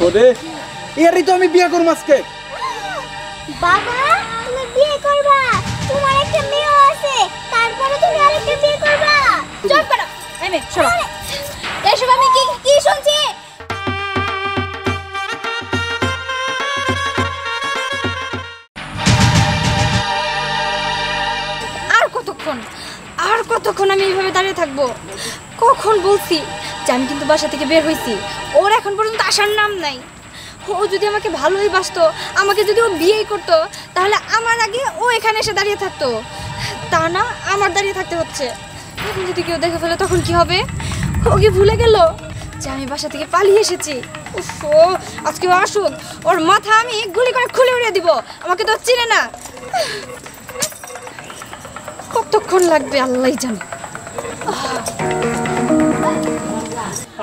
ওরে এরই তো আমি বিয়ে করব আজকে। বাবা তুমি বিয়ে করবা? তোমার একটা মেয়ে আছে, তারপরে তুমি আরেকটা বিয়ে করবা? চুপ করো। এই মেয়ে শোনো, এসব আমি কি শুনছি? আর কতক্ষণ আমি এইভাবে দাঁড়িয়ে থাকবো? কখন বলছি যে আমি কিন্তু বাসা থেকে বের হয়েছি, ওর এখন পর্যন্ত আসার নাম নাই। ও যদি আমাকে ভালোই বাসতো, আমাকে যদি ও বিয়েই করতো, তাহলে আমার আগে ও এখানে এসে দাঁড়িয়ে থাকতো। তা না, আমার দাঁড়িয়ে থাকতে হচ্ছে। এখন যদি কেউ দেখে ফেলে তখন কি হবে? ও কি ভুলে গেল যে আমি বাসা থেকে পালিয়ে এসেছি? উফ, আজকে আসুক, ওর মাথা আমি গুলি করে খুলে উড়িয়ে দিব। আমাকে তো চিনে না। কতক্ষণ লাগবে আল্লাহই জানে।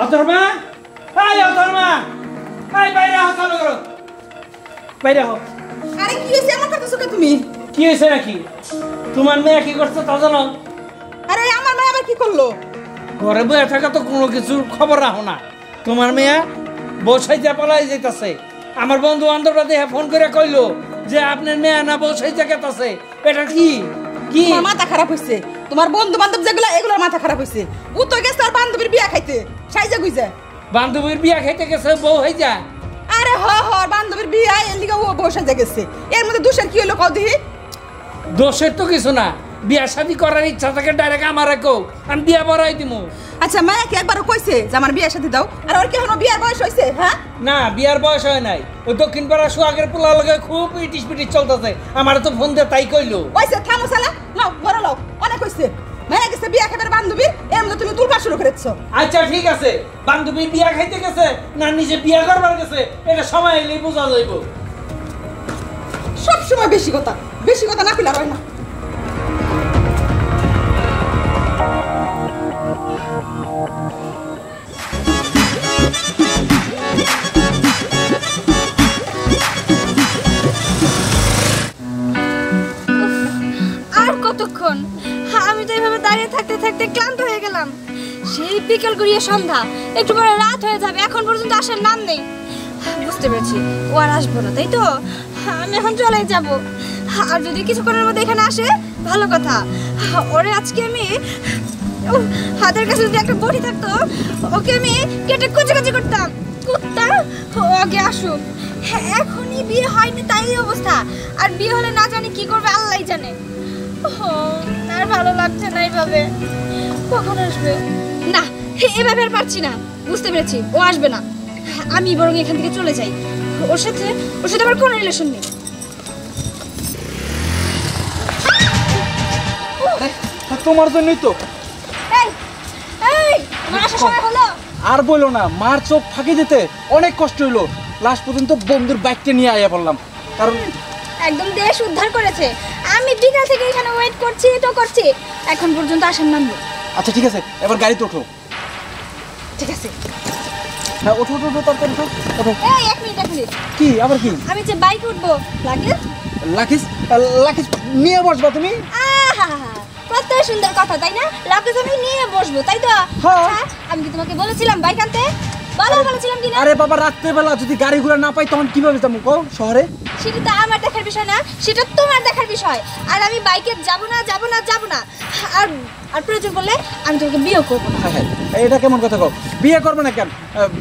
অথর্বা, হাই অথর্বা, হাই বাইরে আহ, চালু করো, বাইরে আহ। আরে কি হইছে আমার কথা শুনে তুমি? কি হয়েছে নাকি? তোমার মেয়ে কি করছে তা জানো? আরে আমার মেয়ে আবার কি করলো? ঘরে বসে থাকা তো কোনো কিছুর খবর রাখো না। তোমার মেয়ে বসাইতে পালাই যাইতাছে। আমার বন্ধু বান্ধবরা দেখে ফোন করে কইলো যে আপনার মেয়ে না বসাইতে গেতাছে। এটা কি কি তোমার মাথা খারাপ হইছে? তোমার বন্ধু বান্ধব যেগুলা এগুলোর মাথা খারাপ হইছে। ও তো গেছে আর বান্ধবীর বিয়া খাইতে, সাইজা গুইজা। বান্ধবীর বিয়া খাইতে গেছে বউ হয়ে যায়? আরে বান্ধবীর বিয়া এর লিগা ও বউ সাইজা গেছে। এর মধ্যে দোষের কি হলো কও দেখি? দোষের তো কিছু না। বিয়া শাদী করার ইচ্ছা থাকে ডাইরেক্ট আমারে কও, আমি বিয়া বড়াই দিমু। আচ্ছা মায়া কি একবারও কইছে যে আমার বিয়ার সাথে দাও? আর ওর কি এখনো বিয়ার বয়স হইছে? হ্যাঁ না, বিয়ার বয়স হয় নাই। ওই দক্ষিণ পাড়া সোহাগের পোলা লগে খুব ইটিস পিটিস চলতেছে। আমার তো ফোন দিয়ে তাই কইলো। কইছে থামো শালা, নাও ঘরে লাও। অনেক কইছে মায়া গেছে বিয়া খাবার বান্ধবীর, এর মধ্যে তুমি তুলপা শুরু করেছো। আচ্ছা ঠিক আছে, বান্ধবীর বিয়া খাইতে গেছে না নিজে বিয়া করবার গেছে এটা সময় এলেই বোঝা যাইব। সব সময় বেশি কথা না কইলা হয় না। আর কতক্ষণ? আমি তো এইভাবে দাঁড়িয়ে থাকতে থাকতে ক্লান্ত হয়ে গেলাম। সেই বিকেল গড়িয়ে সন্ধ্যা, একটু পরে রাত হয়ে যাবে, এখন পর্যন্ত আসার নাম নেই। বুঝতে পেরেছি ও আর আসবো না, তাই তো? আমি এখন চলে যাব। আর যদি কিছুক্ষণের মধ্যে এখানে আসে ভালো কথা। ওরে আজকে আমি হাতের কাছে যদি একটা বড়ি থাকতো, ওকে আমি কেটে কুচি কুচি করতাম। কুত্তা, ও আগে আসুক। এখনই বিয়ে হয়নি তাই এই অবস্থা, আর বিয়ে হলে না জানি কি করবে আল্লাহই জানে। আর ভালো লাগছে না এইভাবে। কখন আসবে? না, এভাবে আর পারছি না। বুঝতে পেরেছি ও আসবে না। আমি বরং এখান থেকে চলে যাই। ওর সাথে আমার কোনো রিলেশন নেই। তোমার জন্যই তো। আমার আসার সময় হলো। আর বললো না, মার চোখ ফাঁকি দিতে অনেক কষ্ট হইলো। লাস্ট পর্যন্ত বন্ধুর বাইকটা নিয়ে আয়া পড়লাম। কারণ একদম দেশ উদ্ধার করেছে। আমি বিকাল থেকে এখানে ওয়েট করছি তো করছি, এখন পর্যন্ত আসার নাম নেই। আচ্ছা ঠিক আছে, এবার গাড়িতে ওঠো। ঠিক আছে, হ্যাঁ ওঠো ওঠো ওঠো, তারপর ওঠো ওঠো। এই এক মিনিট। কি আবার কি? আমি যে বাইক উঠবো, লাগেজ লাকিস নিয়ে বসবা তুমি? কত সুন্দর কথা তাই না? লাগেজ আমি নিয়ে বসবো, তাই তো? হ্যাঁ। আমি কি তোমাকে বলেছিলাম বাইক আনতে? বলেছিলাম কি না? আরে বাবা, রাত্রেবেলা যদি গাড়িগুলো না পাই তখন কিভাবে যাবো কও শহরে? সেটা তো আমার দেখার বিষয় না, সেটা তোমার দেখার বিষয়। আর আমি বাইকে যাব না। আর প্রয়োজন বললে আমি তোমাকে বিয়ে করবো না। হ্যাঁ, এটা কেমন কথা কও? বিয়ে করবে না কেন?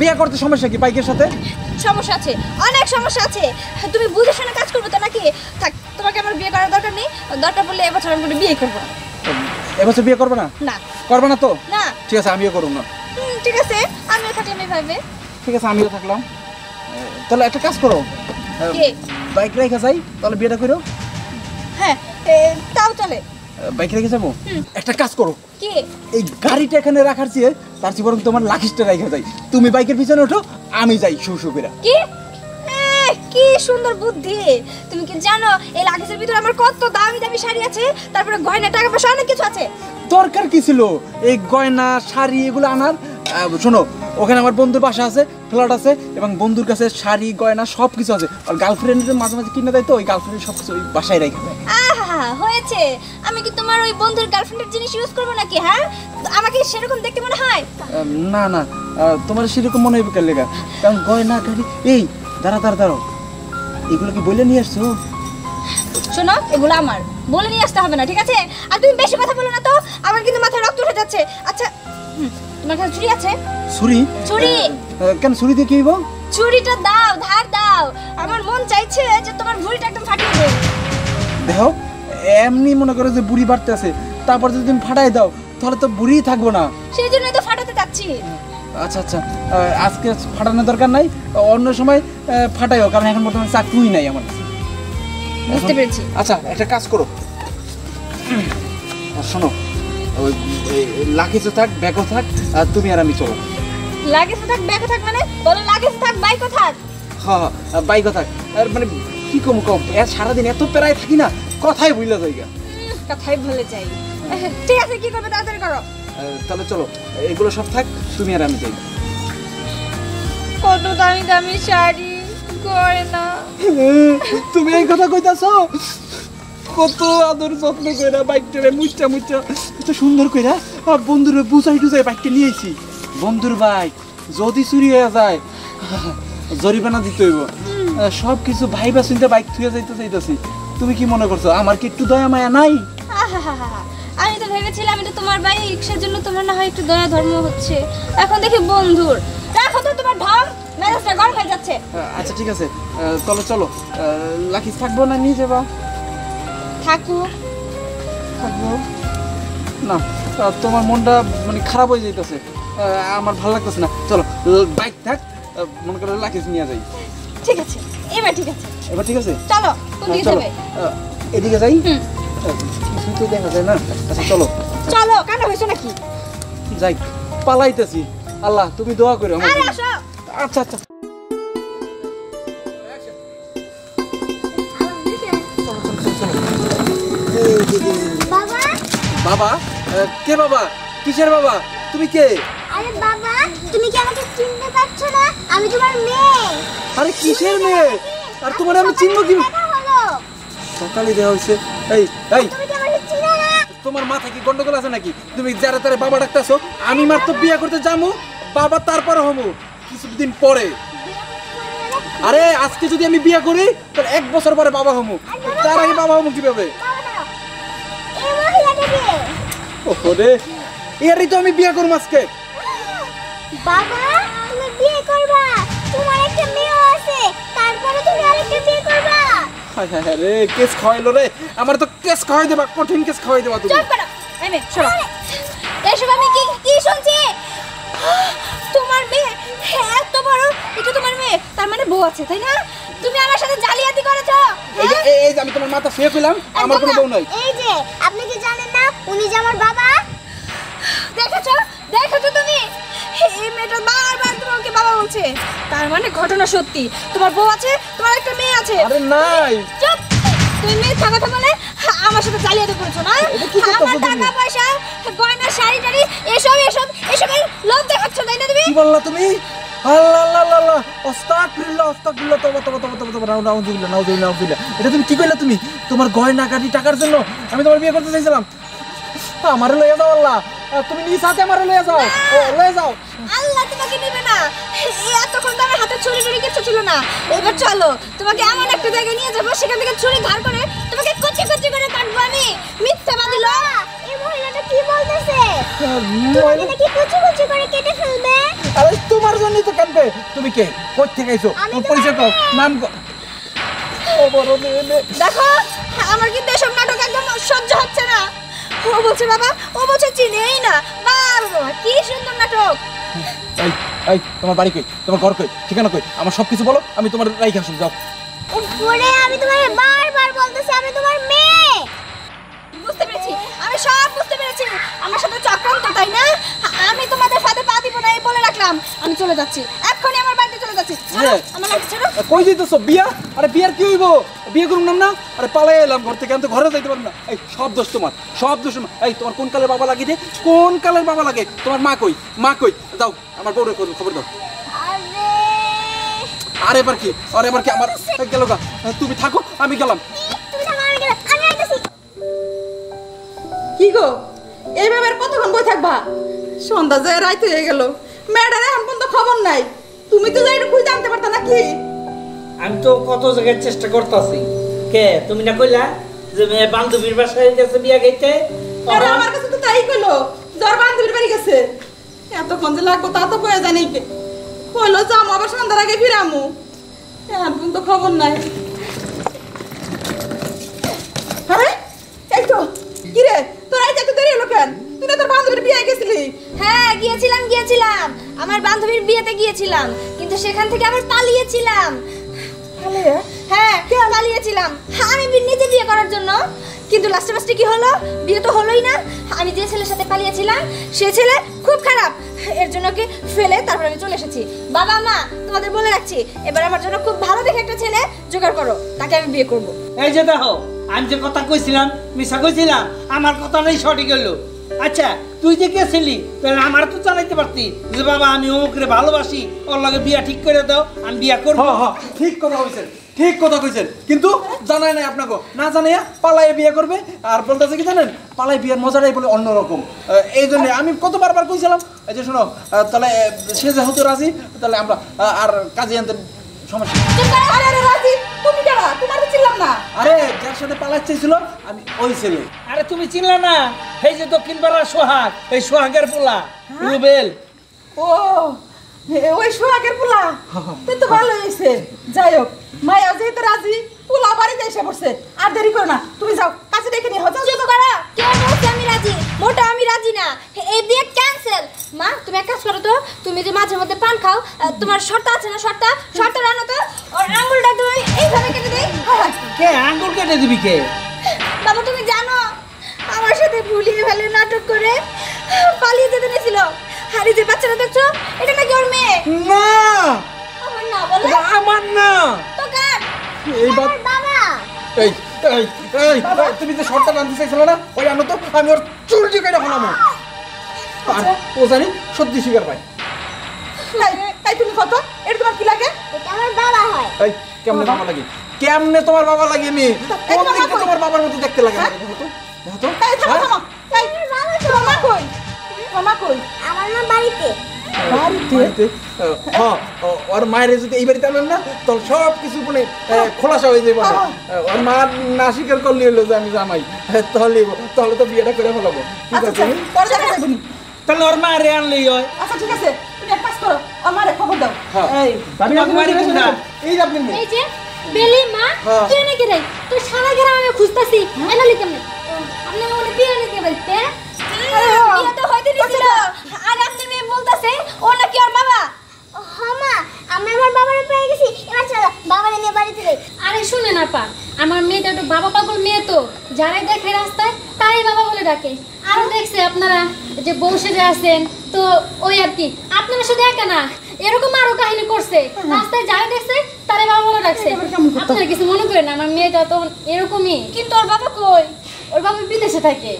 বিয়ে করতে সমস্যা কি বাইকের সাথে? সমস্যা আছে, অনেক সমস্যা আছে। তুমি বুঝে শুনে কাজ করবে তো নাকি? থাক, তোমাকে আমার বিয়ে করার দরকার নেই। দরকার পড়লে এবছর আমি বিয়ে করবো না। এবছর বিয়ে করবে না? না। করবে না তো? না। ঠিক আছে, আমিও করব না। ঠিক আছে, আমিও থাকলাম এইভাবে। ঠিক আছে, আমিও থাকলাম। তাহলে একটা কাজ করো, বাইক রেখে যাই, তাহলে বিয়েটা করো। হ্যাঁ, তাও চলে। বাইক রেখে যাবো? একটা কাজ করো, কি? এই গাড়িটা এখানে রাখার চেয়ে তার চেয়ে বরং তোমার লাকিসটা রেখে যাই। তুমি বাইকের পিছনে ওঠো, আমি যাই শুশুকেরা। কি কি সুন্দর বুদ্ধি! তুমি কি জানো এই লাগেজের ভিতরে আমার কত দামি দামি শাড়ি আছে, তারপরে গয়না, টাকা পয়সা অনেক কিছু আছে। দরকার কি ছিল এই গয়না শাড়ি এগুলো আনার? শোনো, ওখানে আমার বন্ধুর বাসা আছে, ফ্ল্যাট আছে, এবং বন্ধুর কাছে শাড়ি গয়না সব কিছু আছে। আর গার্লফ্রেন্ডের মাঝে মাঝে কিনে দেয়, তো ওই গার্লফ্রেন্ডের সব কিছু ওই বাসায় রেখে দেয়। হয়েছে। আমি কি তোমার ওই বন্ধুর গার্লফ্রেন্ডের জিনিস ইউজ করবো নাকি? হ্যাঁ, আমাকে সেরকম দেখতে মনে হয়? না না, তোমার সেরকম মনে হবে লেগা, কারণ গয়না গাড়ি। এই দাঁড়াও, এগুলো কি বলে নিয়ে আসছো? শোনো, এগুলো আমার, বলে নিয়ে আসতে হবে না, ঠিক আছে? আর তুমি বেশি কথা বলো না তো, আমার কিন্তু মাথায় রক্ত উঠে যাচ্ছে। আচ্ছা, তোমার কাছে ছুরি আছে? ছুরি? কেন ছুরি দিয়ে কি হইব? ছুরিটা দাও, ধার দাও। আমার মন চাইছে যে তোমার ভুঁড়িটা একদম ফাটিয়ে দেই। দেখো, এমনি মনে করো যে বুড়ি বাড়তে আছে, তারপর যদি তুমি ফাটাই দাও তাহলে তো বুড়ি থাকবো না। সেই জন্যই তো ফাটাতে চাচ্ছি। আচ্ছা, আজকে ফাটানোর দরকার নাই, অন্য সময় ফাটাইও, কারণ এখন বর্তমানে চাকরি নাই আমার। বুঝতে পেরেছি। আচ্ছা, একটা কাজ করো, শোনো, ওই লাগেজও থাক, ব্যাগও থাক, আর তুমি আর আমি চলো। লাগেজ থাক, ব্যাগও থাক মানে? বলো লাগেজ থাক, বাইকও থাক। হ্যাঁ, বাইকও থাক। আর মানে কি কম সারাদিন এত প্রায় থাকি না, কথাই ভুলে যাই গা। কথাই ভুলে যাই। ঠিক আছে, কি করবে তাড়াতাড়ি করো। তাহলে চলো, এগুলো সব থাক, তুমি আর আমি যাই। কত দামি দামি শাড়ি, গয়না। তুমি এই কথা কইতাছো? কত আদর যত্ন কইরা বাইকটারে মুচটা এত সুন্দর কইরা বন্ধুরে বুঝাই বাইকটা নিয়েছি। বন্ধুর বাইক যদি চুরি হয়ে যায় জরিমানা দিতে হইব। সব কিছু ভাইবা চিন্তা বাইক থুয়ে যাইতেছি। তুমি কি মনে করছো আমার কি একটু দয়া মায়া নাই? আমি তো ভেবেছিলাম এটা তোমার বাইক, সেজন্য তোমার না হয় একটু দয়া ধর্ম হচ্ছে। এখন দেখি বন্ধুর। রাখো তো তোমার ঢং, মেজাজটা গরম হয়ে যাচ্ছে। আচ্ছা ঠিক আছে, চলো। লাকিস থাকবো না নিয়ে যাবা? থাকবো না, তোমার মনটা মানে খারাপ হয়ে যাইতেছে, আমার ভালো লাগতেছে না। চলো, বাইক থাক, মনে করো লাকিস নিয়ে যাই। ঠিক আছে, এবার ঠিক আছে। চলো, কোন দিকে চলো, যাবে? এদিকে যাই। কিছুই তো দেখা যায় না। আচ্ছা চলো, কানা হয়েছো নাকি? যাই, পালাইতেছি। আল্লাহ তুমি দোয়া করো আমার আরে জন্য। আসো। আচ্ছা বাবা, বাবা? কে বাবা? কিসের বাবা? তুমি কে? আরে বাবা, তুমি কি আমাকে চিনতে পারছো না? আমি তোমার মেয়ে। আরে কিসের মেয়ে? আর তোমার আমি চিনবো কি? দেখা হলো। সকালে দেওয়া হয়েছে। এই তুমি কি আমাকে চিনো না? তোমার মাথা কি গন্ডগোল আছে নাকি? তুমি যারা তারে বাবা ডাকতেছো? আমি মাত্র বিয়ে করতে যাবো, বাবা তারপরে হবো কিছুদিন পরে। আরে আজকে যদি আমি বিয়ে করি তাহলে 1 বছর পরে বাবা হবো, তার আগে বাবা হবো কিভাবে? এই মহিলাটা কে? ওরে, এরই তো আমি বিয়ে করবো আজকে। বাবা, তুমি বিয়ে করবা? তোমার একটা মেয়ে আছে, তারপরে তুমি আরেকটা বিয়ে করবা? হায় রে, কেস খাওয়াইলো রে। আমার তো কেস খাওয়াই দেবা, কঠিন কেস খাওয়াই দেবা তুমি। চুপ করো। এই মেয়ে, শোনো। এসব আমি কি শুনছি? তোমার মেয়ে এত বড়, এটা তোমার মেয়ে, তার মানে বউ আছে, তাই না? তুমি আমার সাথে জালিয়াতি করেছো। এই যে আমি তোমার মাথা শুয়ে পেলাম, আমার কোনো বউ নাই। এই যে, আপনি কি জানেন না উনি যে আমার বাবা? দেখেছো তুমি? এই মেয়েটা বারবার তোমাকে বাবা বলছে, তার মানে ঘটনা সত্যি। তোমার বউ আছে, তোমার একটা মেয়ে আছে। আরে নাই। চুপ! তুমি মিথ্যা কথা বলে আমার সাথে জালিয়াতি করেছো না? আমার টাকা পয়সা, গয়না, শাড়ি টাড়ি এসবের লোভ দেখাচ্ছ, তাই না তুমি? কি বললা তুমি? আল্লাহ, আস্তাগফিরুল্লাহ, তওবা, নাউযুবিল্লাহ। এটা তুমি কি কইলা? তুমি তোমার গয়না গাড়ি টাকার জন্য আমি তোমার বিয়ে করতে চাইছিলাম। আমারে লইয়া যাও আল্লাহ, তুমি নিজ হাতে আমারে লইয়া যাও। লইয়া যাও। আল্লাহ তোমাকে নেবে না। এতক্ষণ তো আমার হাতে ছুরি কিছু ছিল না। এবার চলো, তোমাকে এমন একটা জায়গায় নিয়ে যাবো, সেখান থেকে ছুরি ধার করে তোমাকে কচি করে কাটবো আমি। মিথ্যাবাদী লোক। এই মহিলাটা কি বলতেছে? তুমি নাকি কুচি করে কেটে ফেলবে? আরে তোমার জন্যই তো কাঁদবে। তুমি কে? কই থেকে আইছো? পরিচয় কও, নাম কও। ও বড় মেয়ে। দেখো, আমার কিন্তু এসব নাটক একদম সহ্য হচ্ছে না। ও বলছে বাবা, ও বলছে চিনেই না। বাবা, কি সুন্দর নাটক। এই তোমার বাড়ি কই? তোমার ঘর কই? ঠিকানা কই? আমার সবকিছু বলো, আমি তোমার রাইখা আসুন। যাও। উপরে আমি তোমাকে বারবার বলতেছি আমি তোমার মেয়ে। বুঝতে পেরেছি, আমি সব বুঝতে পেরেছি। আমার সাথে চক্রান্ত, তাই না? আমি তোমাদের সাথে পা দিব না, এই বলে রাখলাম। আমি চলে যাচ্ছি, এক্ষুনি আমার বাড়িতে চলে যাচ্ছি। ছাড়ো, আমার লাঠি ছাড়ো। কই যাইতেছো? বিয়া? আরে বিয়ার কি হইব? বিয়ে করুন না? আরে পালাই এলাম ঘর থেকে, আমি তো ঘরে যাইতে পারবো না। এই সব দোষ তোমার, সব দোষ তোমার। এই তোমার কোন কালের বাবা লাগে? কোন কালের বাবা লাগে? তোমার মা কই? দাও আমার বউরে খবর দাও। আরে এবার কি? আমার গেল গা। তুমি থাকো, আমি গেলাম। তুমি থামো, আমি গেলাম। আমি আইতাছি। কি গো এইভাবে আর কতক্ষণ বই থাকবা? সন্ধ্যা যায় রাইতে হয়ে গেল, মেয়েটার এখন পর্যন্ত খবর নাই। তুমি তো যাই খুঁজে জানতে পারতা নাকি? আমি তো কত জায়গায় চেষ্টা করতেছি। কে তুমি না কইলা যে মেয়ে বান্ধবীর বাসায় গেছে বিয়া খাইতে? আরে আমার কাছে তো তাই কইলো, জ্বর বান্ধবীর বাড়ি গেছে। এতক্ষণ যে লাগবো তা তো কয়ে জানি কে কইলো যে আমি আবার সন্ধ্যার আগে ফিরামু। এখন পর্যন্ত খবর নাই। আরে এই তো কি রে, তোর আইতে এত দেরি হলো কেন? তুই না তোর বান্ধবীর বিয়ে গেছিলি? হ্যাঁ গিয়েছিলাম আমার বান্ধবীর বিয়েতে গিয়েছিলাম, কিন্তু সেখান থেকে আবার পালিয়েছিলাম। হ্যাঁ পালিয়েছিলাম আমি নিজে বিয়ে করার জন্য, কিন্তু লাস্টে কি হলো, বিয়ে তো হলোই না। আমি যে ছেলের সাথে পালিয়েছিলাম সে ছেলে খুব খারাপ, এর জন্য কি ফেলে তারপর আমি চলে এসেছি। বাবা মা তোমাদের বলে রাখছি, এবার আমার জন্য খুব ভালো দেখে একটা ছেলে জোগাড় করো, তাকে আমি বিয়ে করব। এই যে দেখো, আমি যে কথা কইছিলাম মিছা কইছিলাম? আমার কথাটাই সঠিক হইলো। আচ্ছা তুই যে গেছিলি, তাহলে আমার তো জানাইতে পারতি যে বাবা আমি অমুকরে ভালোবাসি, ওর লগে বিয়া ঠিক করে দাও, আমি বিয়া করবো। ঠিক কথা কইছেন, ঠিক কথা কইছেন, কিন্তু জানাই নাই আপনাকে। না জানাইয়া পালাইয়ে বিয়ে করবে, আর বলতেছে কি জানেন, পালাই বিয়ের মজাটাই বলে অন্যরকম। এই জন্য আমি কতবার কইছিলাম, এই যে শোনো, তাহলে সে যেহেতু রাজি, তাহলে আমরা আর কাজে আনতে সমস্যা। আরে আরে রাজি, তুমি কেডা? তোমার তো চিনলাম না। আরে যার সাথে পালাই চাইছিল আমি ওই ছেলে। আরে তুমি চিনলা না? এই যে দক্ষিণ পাড়ার সোহাগ, এই সোহাগের পোলা রুবেল। ও ওই সোহাগের পোলা, তুই তো ভালো হয়েছে। যাই হোক, মায়া যেহেতু রাজি, পোলা বাড়িতে এসে পড়ছে। আর দেরি করো না, তুমি যাও কাছে ডেকে নিয়ে যাও। চুপ করো, কে বলছে আমি রাজি? মোটা আমি রাজি না, এই বিয়ে ক্যান্সেল। মা তুমি এক কাজ করো তো, তুমি যে মাঝে মধ্যে পান খাও, তোমার শর্তা আছে না? শর্তা রানো তো, ওর আঙুলটা তুমি এইভাবে কেটে দেই। কে আঙ্গুল কেটে দিবি কে? বাবা তুমি জানো আমার সাথে ভুলিয়ে ফেলে নাটক করে পালিয়ে যেতে নিয়েছিল। আর এই যে বাচ্চাটা দেখছো, এটা নাকি ওর মেয়ে। না আমার না বলে আমার না, তো কার? এই বাপ বাবা এই এই এই তুমি যে শর্টটা টানতে চাইছিল না, ওই আনো তো, আমি ওর চুলটি কেটে ফেলামো। আর ও জানি সত্যি স্বীকার পাই। তাই তুমি কত, এটা তোমার কি লাগে? এটা আমার বাবা হয়। এই কেমনে বাবা লাগে? কেমনে তোমার বাবা লাগে? আমি কোন দিক থেকে তোমার বাবার মতো দেখতে লাগে? দেখো তো, দেখো তো। এই থামো থামো, এই তোমার মা কই? তোমার মা কই? আমার মা বাড়িতে। বাড়িতে? হ্যাঁ, ওর মায়ের যদি এই বাড়িতে আনেন না, তাহলে সব কিছু মানে খোলাসা হয়ে যাবে। ওর মা না স্বীকার করলে হলো যে আমি জামাই, তাহলে তো বিয়েটা করে ফেলাবো। ঠিক আচ্ছা আছে? পরে দেখা যাবে নি। তাহলে ওর মা রে আনলেই হয়। আচ্ছা ঠিক আছে, তুমি এক কাজ করো, আমারে খবর দাও। এই তোমাকে বাড়ি কোনটা? এই যে আপনি মেয়ে। এই যে বেলি মা, হ্যাঁ। তুই নাকি রে? তুই সারা গ্রামে আমি খুঁজতাছি, এনালি কেমনে? আপনি মনে বিয়ে নাকি বাড়িতে? বিয়ে তো হইতে দিছিল, আর আপনি মেয়ে বলতাছে ও নাকি ওর বাবা। মা আমি আমার বাবার পেয়ে গেছি, এবার চলো বাবার নিয়ে বাড়িতে যাই। আরে শুনে না পা, আমার মেয়েটা একটু বাবা পাগল মেয়ে তো, যারাই দেখে রাস্তায় তাই বাবা বলে ডাকে। আরো দেখছে আপনারা যে বউ সেজে আছেন, তো ওই আর কি, আপনারা শুধু একা না, এরকম আরো কাহিনী করছে, রাস্তায় যারা দেখছে তারাই বাবা বলে ডাকছে। আপনারা কিছু মনে করেন না, আমার মেয়েটা তো এরকমই। কিন্তু ওর বাবা কই? ওর বাবা বিদেশে থাকে,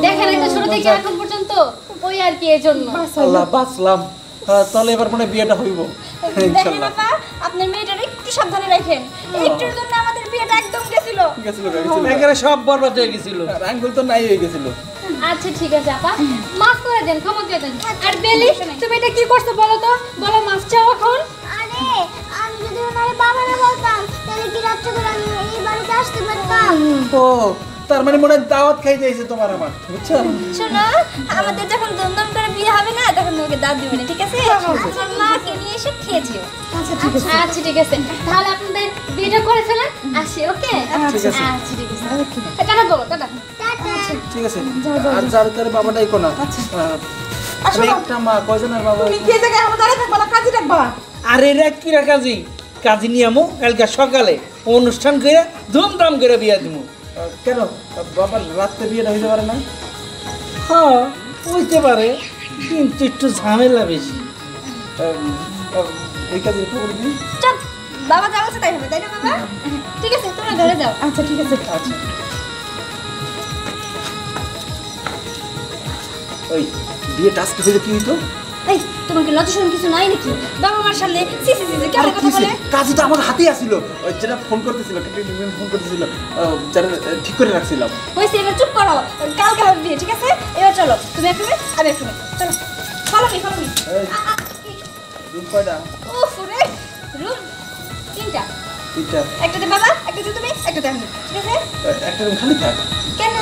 দেখেন এই তো ছোট থেকে এখন পর্যন্ত, ওই আর কি, এই জন্য। আল্লাহ বাঁচলাম। তাহলে এবার মনে হয় বিয়েটা হইব দেখেন ইনশাআল্লাহ। আপা, আপনার মেয়েটার একটু সাবধানে রাখেন, একটুর জন্য আমাদের বিয়েটা একদম গেছিল। গেছিল একেবারে সব বরবাদ হয়ে গেছিল। আঙ্গুল তো নাই হয়ে গেছিল। আচ্ছা ঠিক আছে আপা, মাফ করে দেন, ক্ষমা করে দেন। আর বেলি তুমি এটা কি করছো বলো তো, বলো মাফ চাও এখন। আরে আমি যদি ওনার বাবারে বলতাম, তাহলে কি রাত্রে করে আমি এই বাড়িতে আসতে পারতাম। ও তার মানে মনে হয় দাওয়াত খাইতে আইছে তোমার আমার, বুঝছো? শোনো, আমাদের যখন ধুমধাম করে বিয়ে হবে না, তখন তোমাকে দাঁত দিবে না, ঠিক আছে? তোমার মাকে নিয়ে এসে খেয়েছিও। আচ্ছা ঠিক আছে, তাহলে আপনাদের বিয়েটা করে ফেলেন, আসি। ওকে ঠিক আছে। আচ্ছা ঠিক আছে, টাটা বলো, টাটা। টাটা। ঠিক আছে। আর যার তার বাবাটাই কোনা। আমি একটা মা, কয়জনের বাবা? তুমি কে জায়গায় আমার দাঁড়িয়ে থাকবা না, কাজে রাখবা। আরে রাত কিরা কাজী কাজী নিয়ে আমো, কালকে সকালে অনুষ্ঠান করে ধুমধাম করে বিয়া দিব। কেন বাবার রাত্রে বিয়েটা হইতে পারে না? হ্যাঁ হইতে পারে, কিন্তু একটু ঝামেলা বেশি। এই কাজে খবর দিই। চুপ, বাবা যা বলছে তাই হবে, তাই না বাবা? ঠিক আছে, তোমরা ঘরে যাও। আচ্ছা ঠিক আছে। আচ্ছা ওই বিয়েটা আজকে হইলে কি হইতো? এই তোমার কি লজ্জা শরম কিছু নাই নাকি? বাবা মা আমার সামনে সি সি সি কেমন কথা বলে কাজী তো আমার হাতেই আসিল, ওই যেটা ফোন করতেছিল ফোন করতেছিল যারা ঠিক করে রাখছিলাম। হয়েছে এবার চুপ করো, কালকে হবে বিয়ে, ঠিক আছে? এবার চলো, তুমি এক মিনিট আমি এক মিনিট, চলো ফলো মি রুম কয়টা? উফ রে, রুম তিনটা, একটাতে বাবা, একটাতে তুমি, একটাতে আমি, ঠিক আছে? একটা রুম খালি থাক। কেন?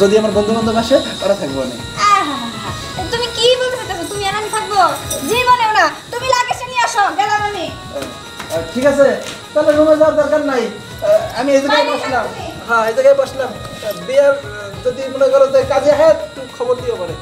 যদি আমার বন্ধু বান্ধব আসে ওরা থাকবো না। তুমি কি বলতে চাইছো? তুমি আর আমি থাকবো? জীবনেও না। তুমি লাগেজটা নিয়ে আসো, গেলাম আমি। ঠিক আছে, তাহলে রুমে যাওয়ার দরকার নাই, আমি এই জায়গায় বসলাম। হ্যাঁ, এই জায়গায় বসলাম। বিয়ার যদি মনে করো যে কাজে হয় একটু খবর দিও পরে।